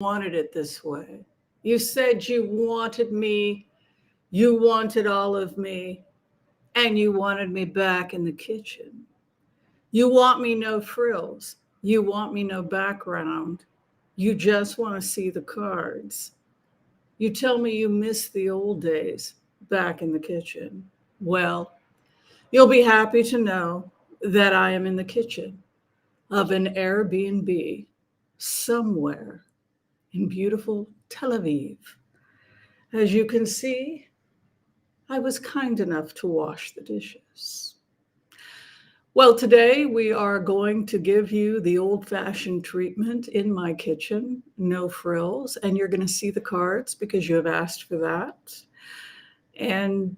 wanted it this way. You said you wanted me, you wanted all of me, and you wanted me back in the kitchen. You want me no frills. You want me no background. You just want to see the cards. You tell me you miss the old days back in the kitchen. Well, you'll be happy to know that I am in the kitchen of an Airbnb somewhere in beautiful Tel Aviv. As you can see, I was kind enough to wash the dishes. Well, today we are going to give you the old-fashioned treatment in my kitchen, no frills, and you're going to see the cards because you have asked for that. And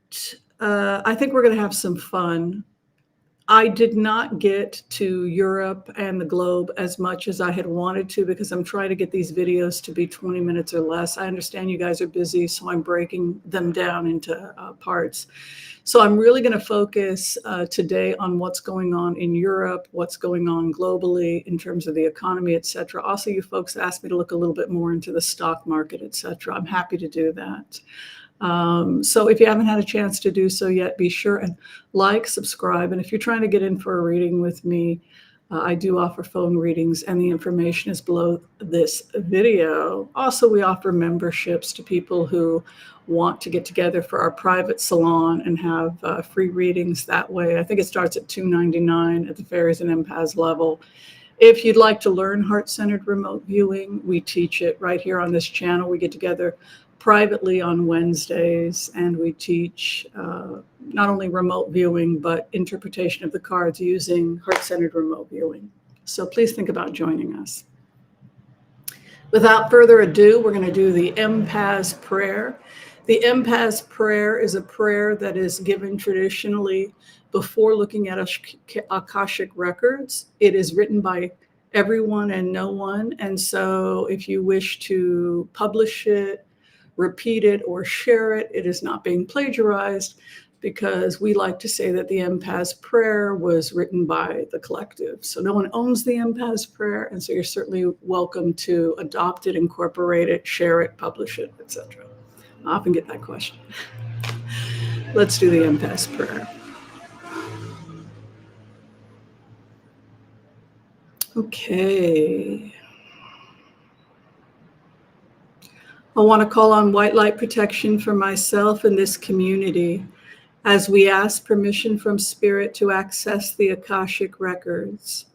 I think we're going to have some fun. I did not get to Europe and the globe as much as I had wanted to because I'm trying to get these videos to be 20 minutes or less. I understand you guys are busy, so I'm breaking them down into parts. So I'm really going to focus today on what's going on in Europe, what's going on globally in terms of the economy, et cetera. Also, you folks asked me to look a little bit more into the stock market, et cetera. I'm happy to do that. So if you haven't had a chance to do so yet, be sure and like, subscribe. And if you're trying to get in for a reading with me, I do offer phone readings and the information is below this video. Also, we offer memberships to people who want to get together for our private salon and have free readings that way. I think it starts at $2.99 at the Fairies and Empaths level. If you'd like to learn heart-centered remote viewing, we teach it right here on this channel. We get together privately on Wednesdays, and we teach not only remote viewing, but interpretation of the cards using heart-centered remote viewing. So please think about joining us. Without further ado, we're going to do the Empath's Prayer. The Empath's Prayer is a prayer that is given traditionally before looking at Akashic records. It is written by everyone and no one, and so if you wish to publish it, repeat it, or share it, it is not being plagiarized, because we like to say that the Empath's Prayer was written by the collective. So no one owns the Empath's Prayer, and so you're certainly welcome to adopt it, incorporate it, share it, publish it, etc. I often get that question. Let's do the Empath's Prayer. Okay. I want to call on white light protection for myself and this community as we ask permission from Spirit to access the Akashic records.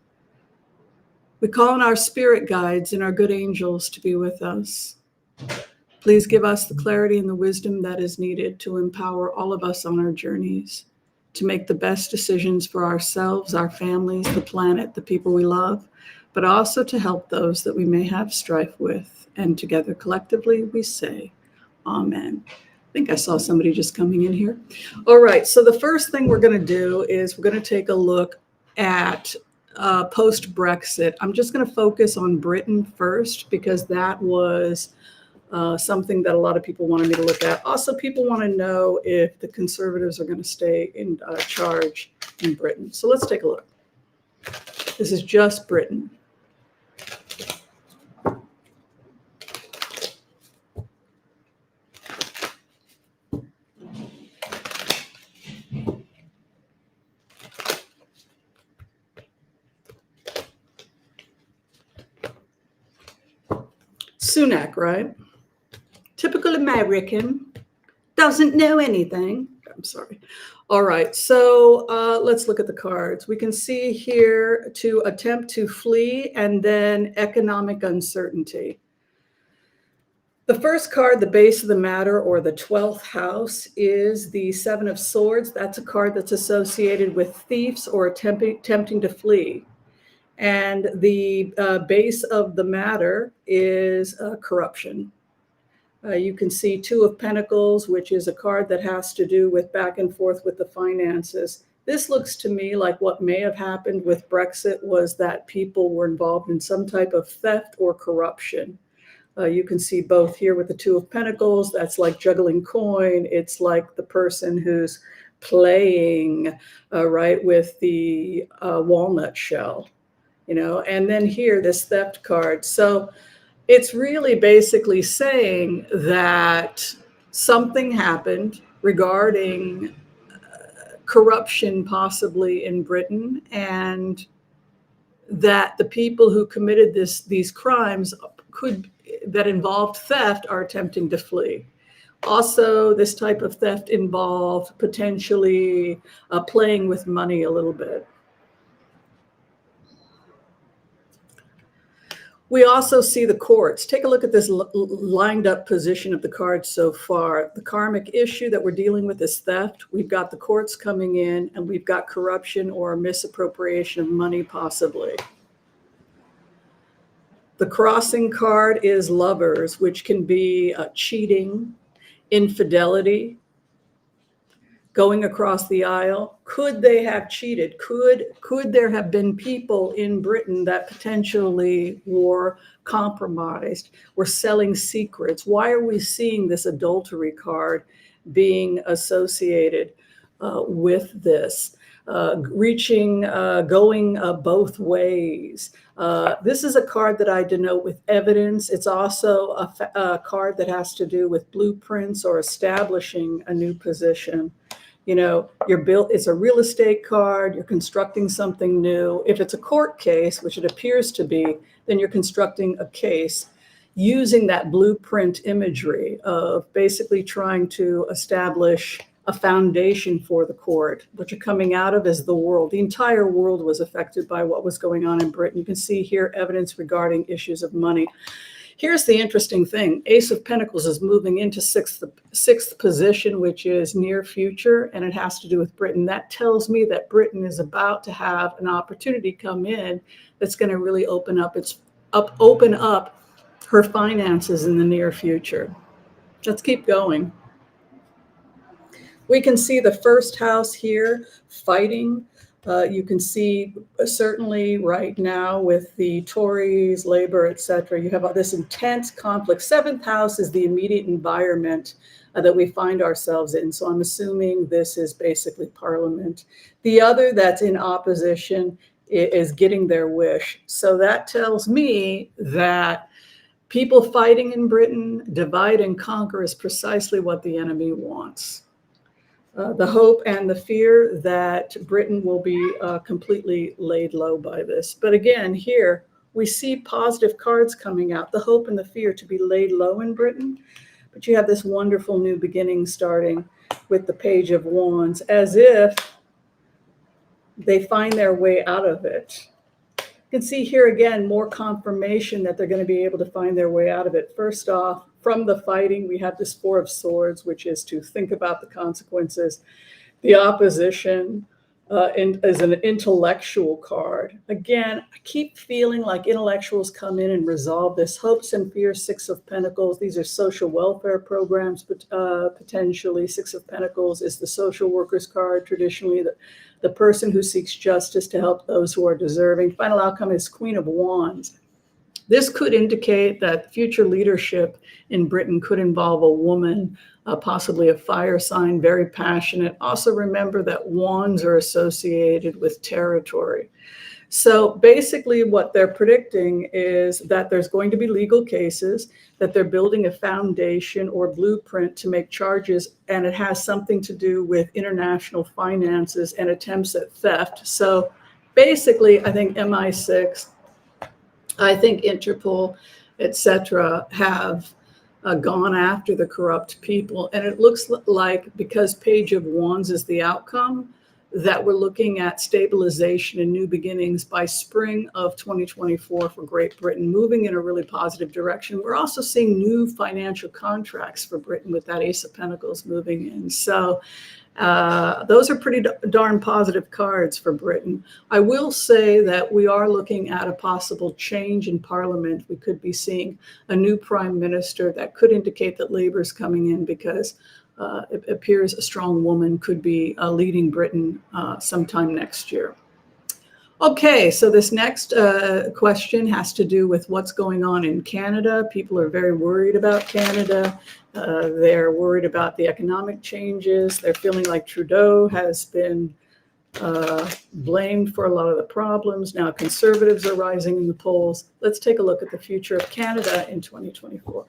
We call on our spirit guides and our good angels to be with us. Please give us the clarity and the wisdom that is needed to empower all of us on our journeys, to make the best decisions for ourselves, our families, the planet, the people we love, but also to help those that we may have strife with. And together, collectively, we say, Amen. I think I saw somebody just coming in here. All right, so the first thing we're going to do is we're going to take a look at post-Brexit. I'm just going to focus on Britain first because that was something that a lot of people wanted me to look at. Also, people want to know if the Conservatives are going to stay in charge in Britain. So let's take a look. This is just Britain. Sunak, right? Typical American, doesn't know anything. I'm sorry. All right, so let's look at the cards. We can see here to attempt to flee and then economic uncertainty. The first card, the base of the matter, or the 12th house, is the Seven of Swords. That's a card that's associated with thieves or attempting to flee. And the base of the matter is corruption. You can see Two of Pentacles, which is a card that has to do with back and forth with the finances. This looks to me like what may have happened with Brexit was that people were involved in some type of theft or corruption. You can see both here with the Two of Pentacles. That's like juggling coin. It's like the person who's playing, right, with the walnut shell. You know, and then here, this theft card. So It's really basically saying that something happened regarding corruption possibly in Britain, and that the people who committed these crimes could that involved theft are attempting to flee. Also, this type of theft involved potentially playing with money a little bit. We also see the courts. Take a look at this lined up position of the cards so far. The karmic issue that we're dealing with is theft. We've got the courts coming in, and we've got corruption or misappropriation of money possibly. The crossing card is lovers, which can be cheating, infidelity, going across the aisle. Could they have cheated? Could there have been people in Britain that potentially were compromised, were selling secrets? Why are we seeing this adultery card being associated with this? Going both ways. This is a card that I denote with evidence. It's also a card that has to do with blueprints or establishing a new position. It's a real estate card, you're constructing something new. If it's a court case, which it appears to be, then you're constructing a case using that blueprint imagery of basically trying to establish a foundation for the court. What you're coming out of is the world. The entire world was affected by what was going on in Britain. You can see here evidence regarding issues of money. Here's the interesting thing. Ace of Pentacles is moving into sixth position, which is near future, and it has to do with Britain. That tells me that Britain is about to have an opportunity come in that's going to really open up her finances in the near future. Let's keep going. We can see the first house here fighting. You can see certainly right now with the Tories, Labor, etc., you have this intense conflict. Seventh house is the immediate environment that we find ourselves in. So I'm assuming this is basically Parliament. The other that's in opposition is getting their wish. So that tells me that people fighting in Britain, divide and conquer, is precisely what the enemy wants. The hope and the fear that Britain will be completely laid low by this. But again, here we see positive cards coming out, the hope and the fear to be laid low in Britain. But you have this wonderful new beginning starting with the Page of Wands, as if they find their way out of it. You can see here again more confirmation that they're going to be able to find their way out of it. First off, from the fighting, we have this Four of Swords, which is to think about the consequences. The opposition is an intellectual card. Again, I keep feeling like intellectuals come in and resolve this. Hopes and fears, Six of Pentacles. These are social welfare programs, but potentially. Six of Pentacles is the social workers card, traditionally the person who seeks justice to help those who are deserving. Final outcome is Queen of Wands. This could indicate that future leadership in Britain could involve a woman, possibly a fire sign, very passionate. Also remember that wands are associated with territory. So basically what they're predicting is that there's going to be legal cases, that they're building a foundation or blueprint to make charges, and it has something to do with international finances and attempts at theft. So basically, I think MI6, I think Interpol, etc., have gone after the corrupt people. And it looks like, because Page of Wands is the outcome, that we're looking at stabilization and new beginnings by spring of 2024 for Great Britain, moving in a really positive direction. We're also seeing new financial contracts for Britain with that Ace of Pentacles moving in. So those are pretty darn positive cards for Britain. I will say that we are looking at a possible change in Parliament. We could be seeing a new prime minister. That could indicate that Labour is coming in, because it appears a strong woman could be leading Britain sometime next year. Okay, so this next question has to do with what's going on in Canada. People are very worried about Canada. They're worried about the economic changes. They're feeling like Trudeau has been blamed for a lot of the problems. Now conservatives are rising in the polls. Let's take a look at the future of Canada in 2024.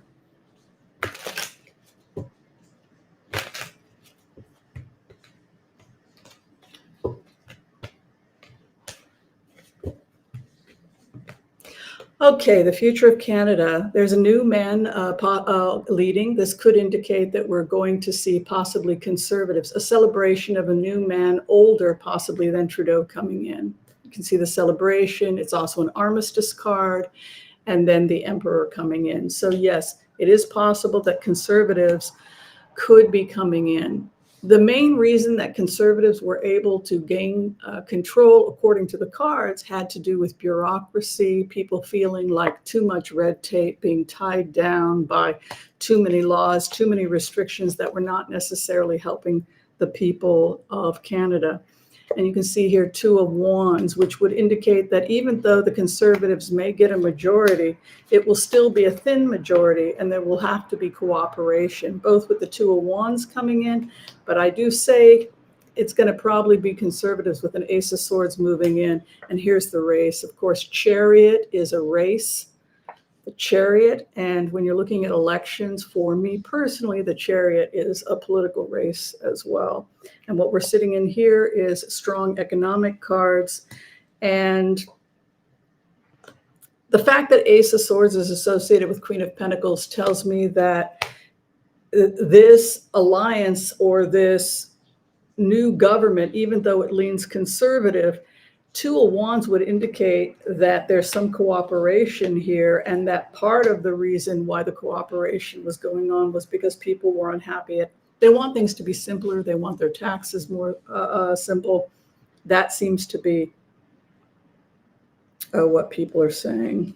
Okay, the future of Canada. There's a new man leading. This could indicate that we're going to see possibly conservatives, a celebration of a new man, older possibly than Trudeau, coming in. You can see the celebration. It's also an armistice card, and then the emperor coming in. So yes, it is possible that conservatives could be coming in. The main reason that conservatives were able to gain control, according to the cards, had to do with bureaucracy, people feeling like too much red tape, being tied down by too many laws, too many restrictions that were not necessarily helping the people of Canada. And you can see here 2 of Wands, which would indicate that even though the conservatives may get a majority, it will still be a thin majority, and there will have to be cooperation, both with the 2 of Wands coming in. But I do say it's going to probably be conservatives with an Ace of Swords moving in. And here's the race. Of course, Chariot is a race. The Chariot, and when you're looking at elections, for me personally, the Chariot is a political race as well. And what we're sitting in here is strong economic cards. And the fact that Ace of Swords is associated with Queen of Pentacles tells me that this alliance or this new government, even though it leans conservative, 2 of Wands would indicate that there's some cooperation here, and that part of the reason why the cooperation was going on was because people were unhappy. They want things to be simpler. They want their taxes more simple. That seems to be what people are saying.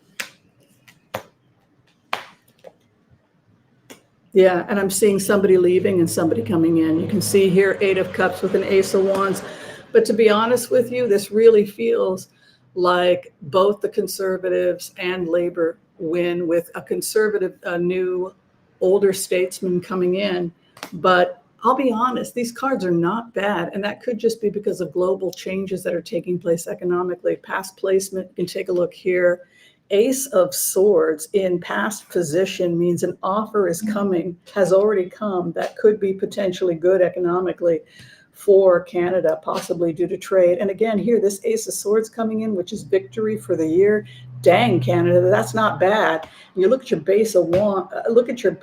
Yeah, and I'm seeing somebody leaving and somebody coming in. You can see here 8 of Cups with an Ace of Wands. But to be honest with you, this really feels like both the conservatives and Labor win, with a conservative, a new older statesman coming in. But I'll be honest, these cards are not bad. And that could just be because of global changes that are taking place economically. Past placement, you can take a look here. Ace of Swords in past position means an offer is coming, has already come, that could be potentially good economically for Canada, possibly due to trade. And again, here, this Ace of Swords coming in, which is victory for the year. Dang, Canada, that's not bad. You look at your base of Wands, look at your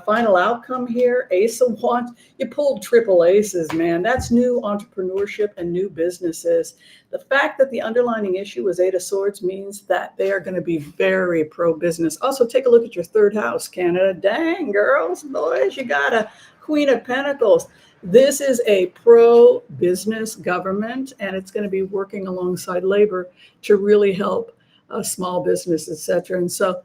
final outcome here, Ace of Wands. You pulled triple aces, man. That's new entrepreneurship and new businesses. The fact that the underlying issue was 8 of Swords means that they are going to be very pro-business. Also, take a look at your 3rd house, Canada. Dang, girls, boys, you got a Queen of Pentacles. This is a pro-business government, and it's going to be working alongside Labor to really help small business, etc. And so,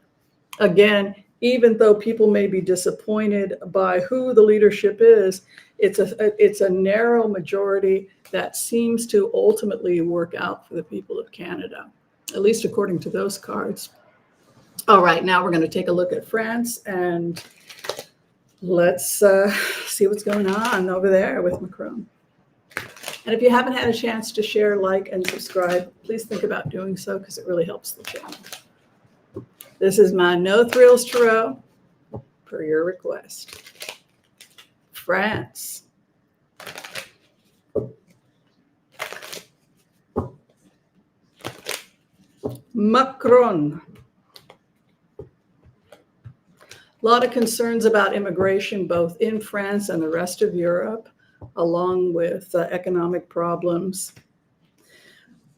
again, even though people may be disappointed by who the leadership is, it's a narrow majority that seems to ultimately work out for the people of Canada, at least according to those cards. All right, now we're going to take a look at France, and let's see what's going on over there with Macron. And if you haven't had a chance to share, like, and subscribe, please think about doing so, because it really helps the channel. This is my No Thrills Tarot, per your request. France. Macron. A lot of concerns about immigration, both in France and the rest of Europe, along with economic problems.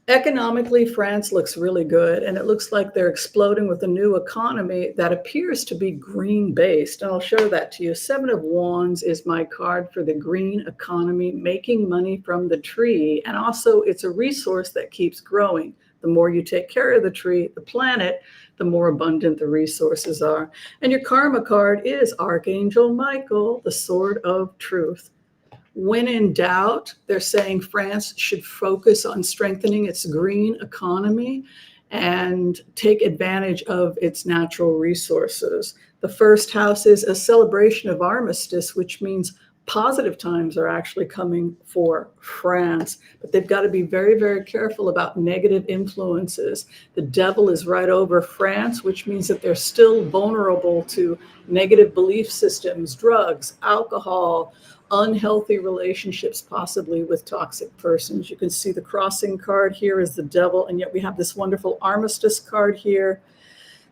Economically, France looks really good, and it looks like they're exploding with a new economy that appears to be green-based. And I'll show that to you. 7 of Wands is my card for the green economy, making money from the tree. And also, it's a resource that keeps growing. The more you take care of the tree, the planet, the more abundant the resources are. And your karma card is Archangel Michael, the sword of truth. When in doubt, they're saying France should focus on strengthening its green economy and take advantage of its natural resources. The 1st house is a celebration of armistice, which means positive times are actually coming for France, but they've got to be very, very careful about negative influences. The devil is right over France, which means that they're still vulnerable to negative belief systems, drugs, alcohol, unhealthy relationships, possibly with toxic persons. You can see the crossing card here is the devil, and yet we have this wonderful armistice card here.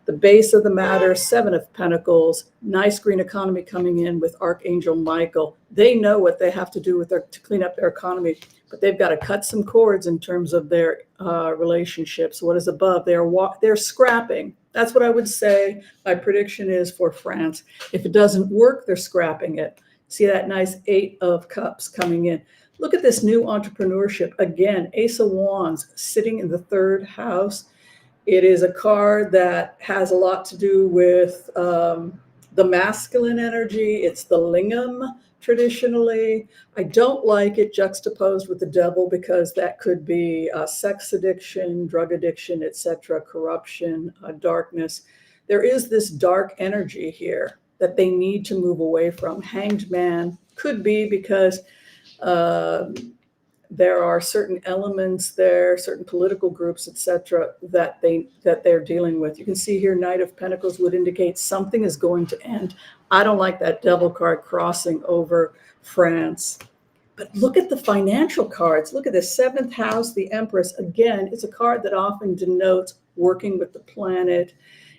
The base of the matter, Seven of Pentacles, nice green economy coming in with Archangel Michael. They know what they have to do with to clean up their economy, but they've got to cut some cords in terms of their relationships. What is above? They're scrapping. That's what I would say my prediction is for France. If it doesn't work, they're scrapping it. See that nice Eight of Cups coming in. Look at this new entrepreneurship. Again, Ace of Wands sitting in the third house. It is a card that has a lot to do with the masculine energy. It's the lingam traditionally. I don't like it juxtaposed with the devil because that could be sex addiction, drug addiction, etc., corruption, darkness. There is this dark energy here that they need to move away from. Hanged Man could be because there are certain elements there, certain political groups, etc., that they're dealing with. You can see here, Knight of Pentacles would indicate something is going to end. I don't like that devil card crossing over France. But look at the financial cards. Look at the seventh house, the Empress. Again, it's a card that often denotes working with the planet.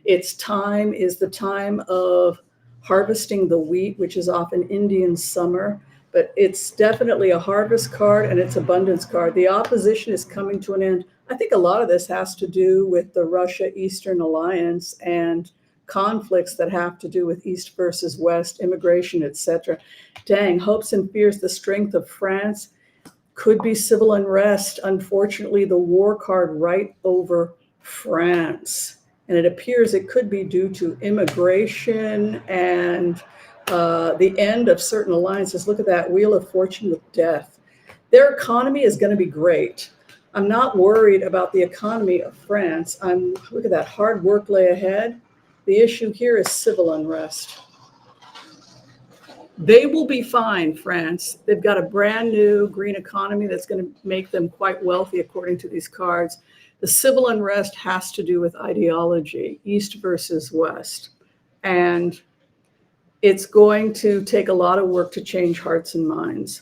Its time is the time of harvesting the wheat, which is often Indian summer. But it's definitely a harvest card and it's abundance card. The opposition is coming to an end. I think a lot of this has to do with the Russia-Eastern alliance and conflicts that have to do with East versus West, immigration, etc. Dang, hopes and fears, the strength of France could be civil unrest. Unfortunately, the war card right over France. And it appears it could be due to immigration and the end of certain alliances. Look at that Wheel of Fortune with death. Their economy is going to be great. I'm not worried about the economy of France. Look at that, hard work lay ahead. The issue here is civil unrest. They will be fine, France. They've got a brand new green economy that's going to make them quite wealthy, according to these cards. The civil unrest has to do with ideology, East versus West. And it's going to take a lot of work to change hearts and minds.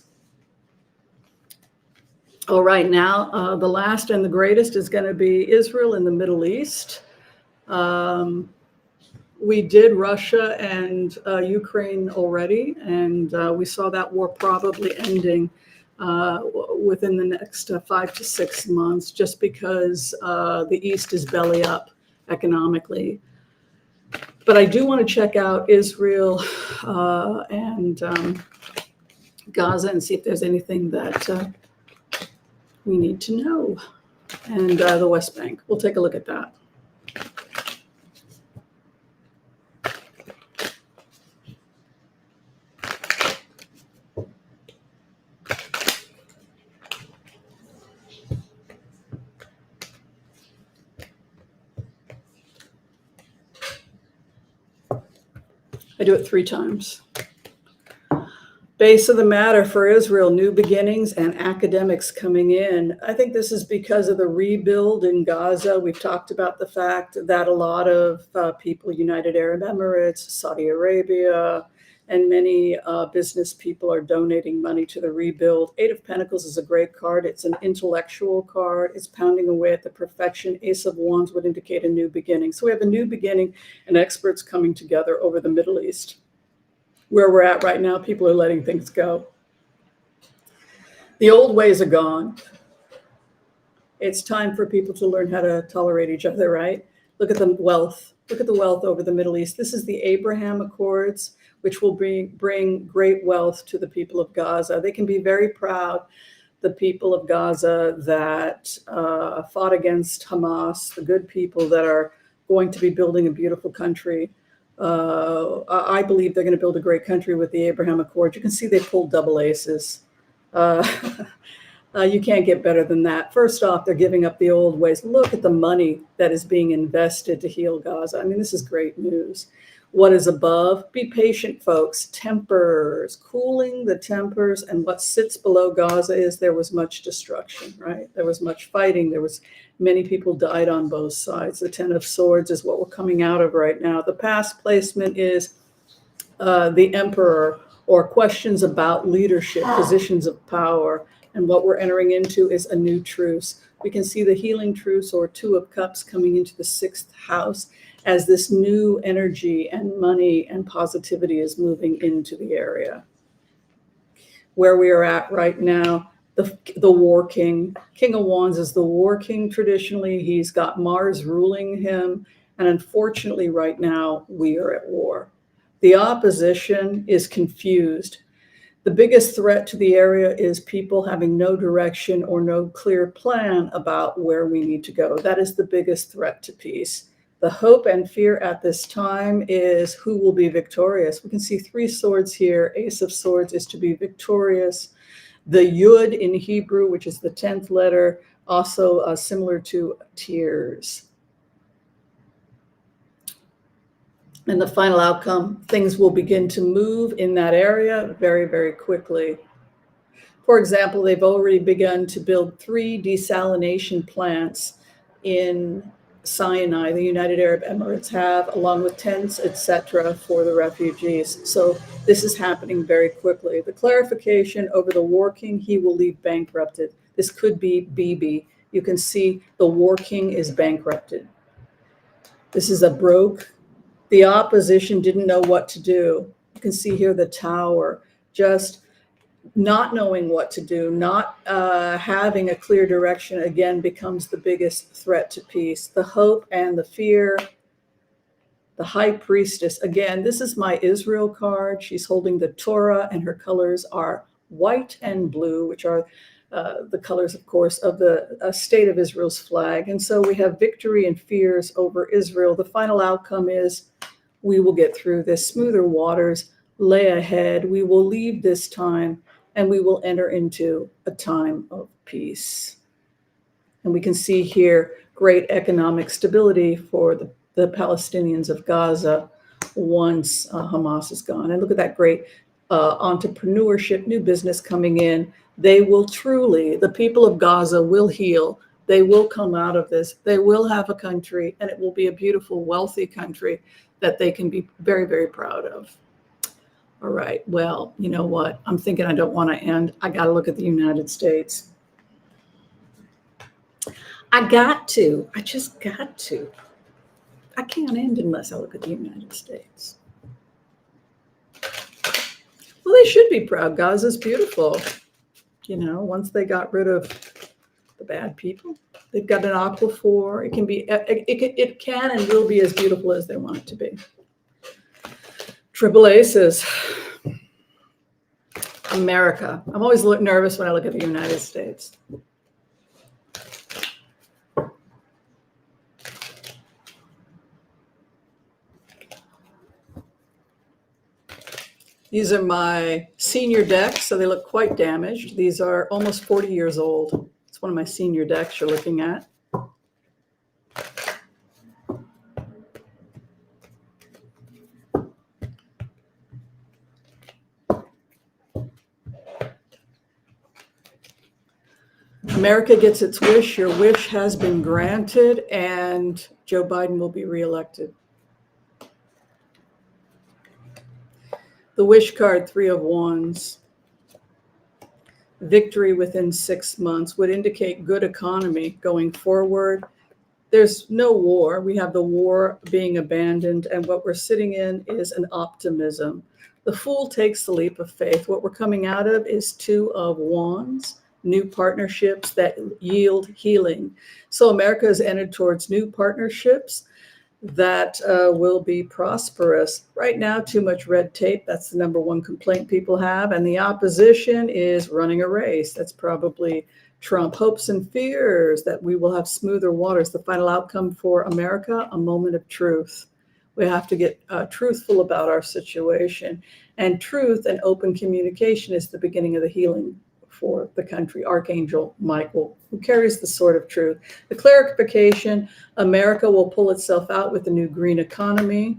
All right, now the last and the greatest is going to be Israel in the Middle East. We did Russia and Ukraine already, and we saw that war probably ending within the next 5 to 6 months, just because the East is belly up economically. But I do want to check out Israel and Gaza and see if there's anything that we need to know. And the West Bank. We'll take a look at that. I do it 3 times. Base of the matter for Israel, new beginnings and academics coming in. I think this is because of the rebuild in Gaza. We've talked about the fact that a lot of people, United Arab Emirates, Saudi Arabia, and many business people are donating money to the rebuild. Eight of Pentacles is a great card. It's an intellectual card. It's pounding away at the perfection. Ace of Wands would indicate a new beginning. So we have a new beginning and experts coming together over the Middle East. Where we're at right now, people are letting things go. The old ways are gone. It's time for people to learn how to tolerate each other, right? Look at the wealth. Look at the wealth over the Middle East. This is the Abraham Accords, which will bring great wealth to the people of Gaza. They can be very proud, the people of Gaza that fought against Hamas, the good people that are going to be building a beautiful country. I believe they're going to build a great country with the Abraham Accords. You can see they pulled double aces. You can't get better than that. First off, they're giving up the old ways. Look at the money that is being invested to heal Gaza. I mean, this is great news. What is above? Be patient, folks. Tempers, cooling the tempers. And what sits below Gaza is there was much destruction, right? There was much fighting. There was many people died on both sides. The Ten of Swords is what we're coming out of right now. The past placement is the Emperor, or questions about leadership, positions of power. And what we're entering into is a new truce. We can see the healing truce, or Two of Cups, coming into the 6th house as this new energy and money and positivity is moving into the area. Where we are at right now, the War King. King of Wands is the War King traditionally. He's got Mars ruling him. And unfortunately, right now, we are at war. The opposition is confused. The biggest threat to the area is people having no direction or no clear plan about where we need to go. That is the biggest threat to peace. The hope and fear at this time is who will be victorious. We can see 3 swords here. Ace of Swords is to be victorious. The Yud in Hebrew, which is the 10th letter, also similar to tears. And the final outcome, things will begin to move in that area very, very quickly. For example, they've already begun to build 3 desalination plants in Sinai. The United Arab Emirates have, along with tents, etc., for the refugees. So this is happening very quickly. The clarification over the War King, he will leave bankrupted. This could be Bibi. You can see the War King is bankrupted. This is a broke. The opposition didn't know what to do. You can see here the Tower, just not knowing what to do, not having a clear direction, again, becomes the biggest threat to peace. The hope and the fear. The High Priestess, again, this is my Israel card. She's holding the Torah, and her colors are white and blue, which are the colors, of course, of the state of Israel's flag. And so we have victory and fears over Israel. The final outcome is we will get through this. Smoother waters lay ahead. We will leave this time, and we will enter into a time of peace. And we can see here great economic stability for the Palestinians of Gaza once Hamas is gone. And look at that great entrepreneurship, new business coming in. They will truly, the people of Gaza will heal. They will come out of this. They will have a country, and it will be a beautiful, wealthy country that they can be very, very proud of. All right, well, you know what? I'm thinking I don't want to end. I got to look at the United States. I got to. I just got to. I can't end unless I look at the United States. Well, they should be proud. Gaza's beautiful. You know, once they got rid of the bad people, they've got an aquifer. It can be, it can and will be as beautiful as they want it to be. Triple Aces. America. I'm always nervous when I look at the United States. These are my senior decks, so they look quite damaged. These are almost 40 years old. It's one of my senior decks you're looking at. America gets its wish. Your wish has been granted, and Joe Biden will be reelected. The wish card, 3 of Wands. Victory within 6 months would indicate good economy going forward. There's no war. We have the war being abandoned, and what we're sitting in is an optimism. The Fool takes the leap of faith. What we're coming out of is 2 of Wands, new partnerships that yield healing. So America has entered towards new partnerships that will be prosperous. Right now, too much red tape. That's the number one complaint people have. And the opposition is running a race. That's probably Trump. Hopes and fears that we will have smoother waters. The final outcome for America, a moment of truth. We have to get truthful about our situation. And truth and open communication is the beginning of the healing for the country. Archangel Michael, who carries the sword of truth. The clarification, America will pull itself out with the new green economy.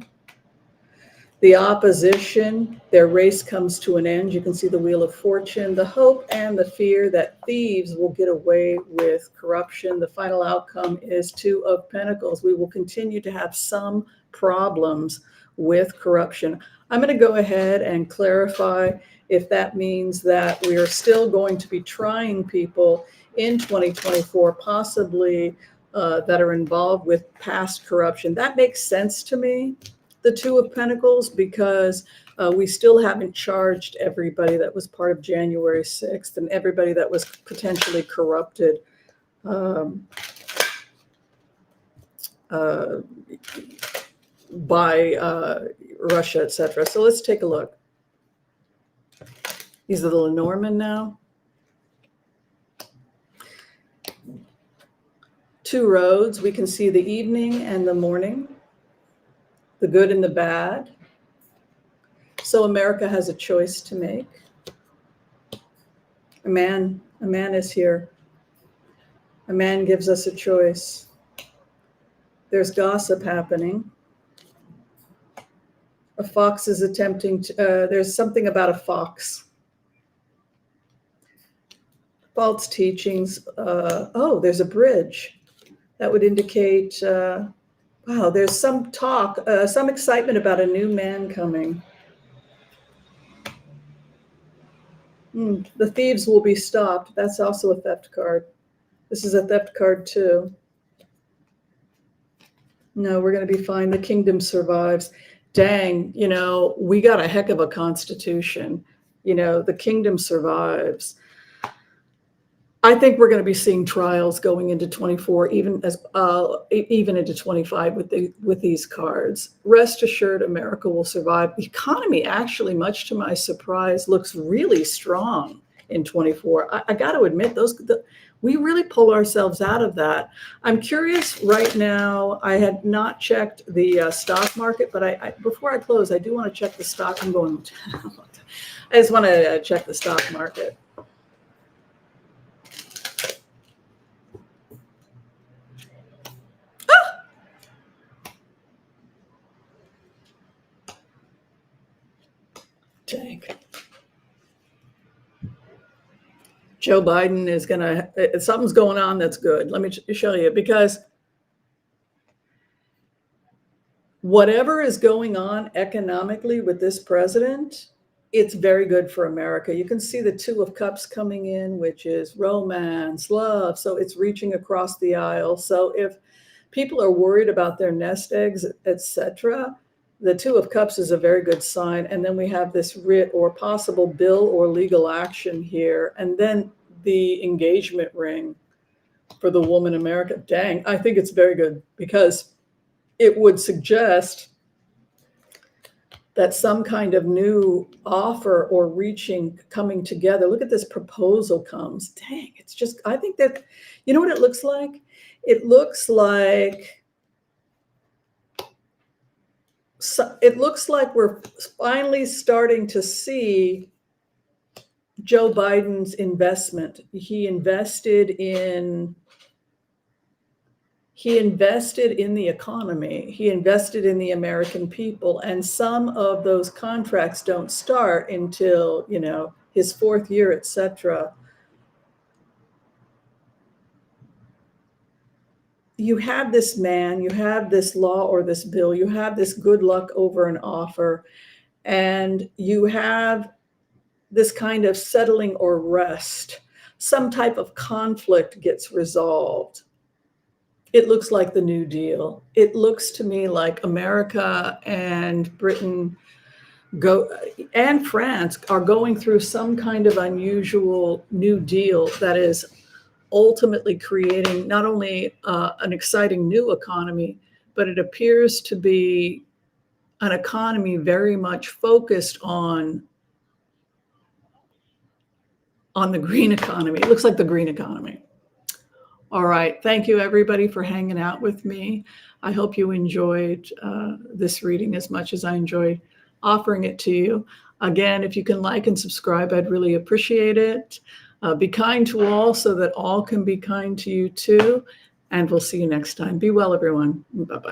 The opposition, their race comes to an end. You can see the Wheel of Fortune, the hope and the fear that thieves will get away with corruption. The final outcome is Two of Pentacles. We will continue to have some problems with corruption. I'm going to go ahead and clarify if that means that we are still going to be trying people in 2024, possibly that are involved with past corruption. That makes sense to me, the Two of Pentacles, because we still haven't charged everybody that was part of January 6th and everybody that was potentially corrupted by Russia, etc. So let's take a look. These are the Lenormand now. Two roads. We can see the evening and the morning, the good and the bad. So America has a choice to make. A man is here. A man gives us a choice. There's gossip happening. A fox is attempting to, there's something about a fox. False teachings. Oh, there's a bridge. That would indicate, wow, there's some talk, some excitement about a new man coming. The thieves will be stopped. That's also a theft card. This is a theft card too. No, we're going to be fine. The kingdom survives. Dang, you know, we got a heck of a constitution. You know, the kingdom survives. I think we're going to be seeing trials going into 24, even into 25 with these cards. Rest assured, America will survive. The economy, actually, much to my surprise, looks really strong in 24. I got to admit, we really pull ourselves out of that. I'm curious right now. I had not checked the stock market, but before I close, I do want to check the stock. I'm going. I just want to check the stock market. Tank. Joe Biden is something's going on that's good. Let me show you, because whatever is going on economically with this president, it's very good for America. You can see the Two of Cups coming in, which is romance, love. So it's reaching across the aisle. So if people are worried about their nest eggs, etc., the Two of Cups is a very good sign. And then we have this writ or possible bill or legal action here. And then the engagement ring for the woman America. Dang, I think it's very good, because it would suggest that some kind of new offer or coming together. Look at this proposal comes. Dang, it's just, I think that, you know what it looks like? It looks like we're finally starting to see Joe Biden's investment. He invested in the economy. He invested in the American people. And some of those contracts don't start until, you know, his fourth year, etc. You have this man, you have this law or this bill, you have this good luck over an offer, and you have this kind of settling or rest. Some type of conflict gets resolved. It looks like the New Deal. It looks to me like America and Britain and France are going through some kind of unusual New Deal that is ultimately creating not only an exciting new economy, but it appears to be an economy very much focused on the green economy. It looks like the green economy. All right. Thank you, everybody, for hanging out with me. I hope you enjoyed this reading as much as I enjoyed offering it to you. Again, if you can like and subscribe, I'd really appreciate it. Be kind to all so that all can be kind to you too. And we'll see you next time. Be well, everyone. Bye-bye.